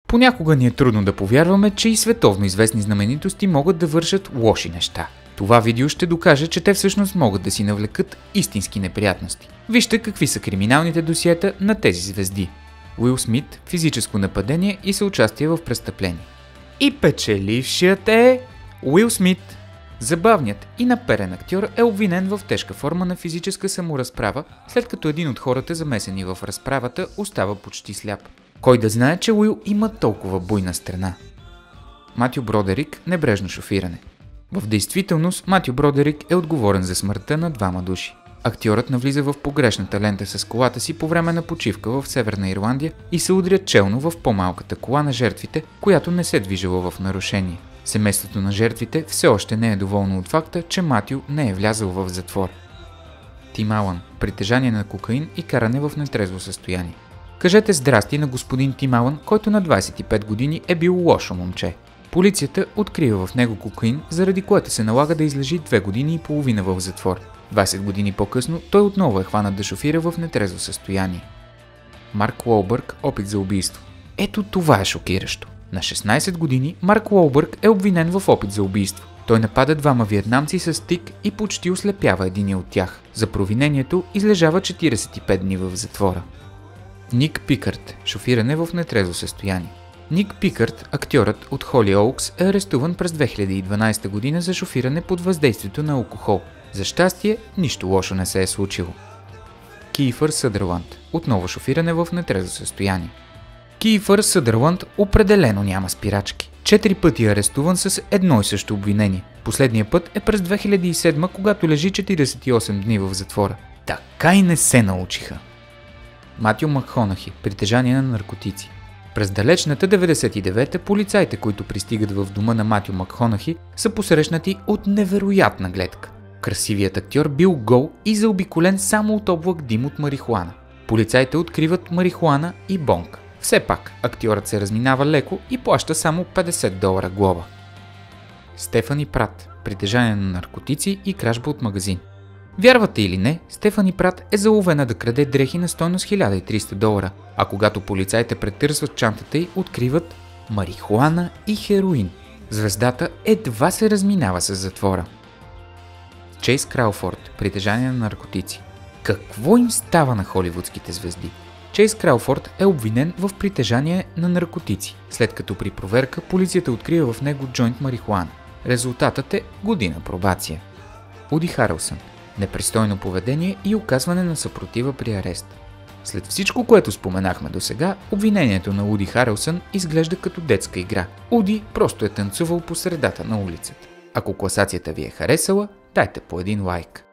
Понякога ни е трудно да повярваме, че и световно известни знаменитости могат да вършат лоши неща. Това видео ще докаже, че те всъщност могат да си навлекат истински неприятности. Вижте какви са криминалните досиета на тези звезди. Уил Смит – физическо нападение и съучастие в престъпление. И печелившият е Уил Смит. Забавният и наперен актьор е обвинен в тежка форма на физическа саморазправа, след като един от хората, замесени в разправата, остава почти сляп. Кой да знае, че Уил има толкова буйна страна? Матю Бродерик – небрежно шофиране. В действителност Матю Бродерик е отговорен за смъртта на двама души. Актьорът навлиза в погрешната лента с колата си по време на почивка в Северна Ирландия и се удря челно в по-малката кола на жертвите, която не се движила в нарушение. Семейството на жертвите все още не е доволно от факта, че Матю не е влязъл в затвор. Тим Алън – притежание на кокаин и каране в нетрезво състояние. Кажете здрасти на господин Тим Алън, който на 25 години е бил лошо момче. Полицията открива в него кокаин, заради което се налага да излежи 2 години и половина в затвор. 20 години по-късно той отново е хванат да шофира в нетрезво състояние. Марк Уолбърг – опит за убийство. Ето това е шокиращо. На 16 години Марк Уолбърг е обвинен в опит за убийство. Той напада двама виетнамци с тик и почти ослепява единия от тях. За провинението излежава 45 дни в затвора. Ник Пикърт – шофиране в нетрезво състояние. Ник Пикърт, актьорът от Холиоукс, е арестуван през 2012 година за шофиране под въздействието на алкохол. За щастие, нищо лошо не се е случило. Кийфър Съдърланд – отново шофиране в нетрезво състояние. Кийфър Съдърланд определено няма спирачки. 4 пъти е арестуван с едно и също обвинение. Последния път е през 2007, когато лежи 48 дни в затвора. Така и не се научиха. Матю Макхонахи – притежание на наркотици. През далечната 99-та полицаите, които пристигат в дома на Матю Макхонахи, са посрещнати от невероятна гледка. Красивият актьор бил гол и заобиколен само от облак дим от марихуана. Полицаите откриват марихуана и бонг. Все пак, актьорът се разминава леко и плаща само $50 глоба. Стефани Прат – притежание на наркотици и кражба от магазин. Вярвате или не, Стефани Прат е заловена да краде дрехи на стойност $1300, а когато полицаите претърсват чантата й, откриват марихуана и хероин. Звездата едва се разминава с затвора. Чейз Крауфорд – притежание на наркотици. Какво им става на холивудските звезди? Чейз Крауфорд е обвинен в притежание на наркотици, след като при проверка полицията открива в него джойнт марихуана. Резултатът е година пробация. Уди Харелсън – непристойно поведение и оказване на съпротива при арест. След всичко, което споменахме досега, обвинението на Уди Харелсън изглежда като детска игра. Уди просто е танцувал по средата на улицата. Ако класацията ви е харесала, дайте по един лайк.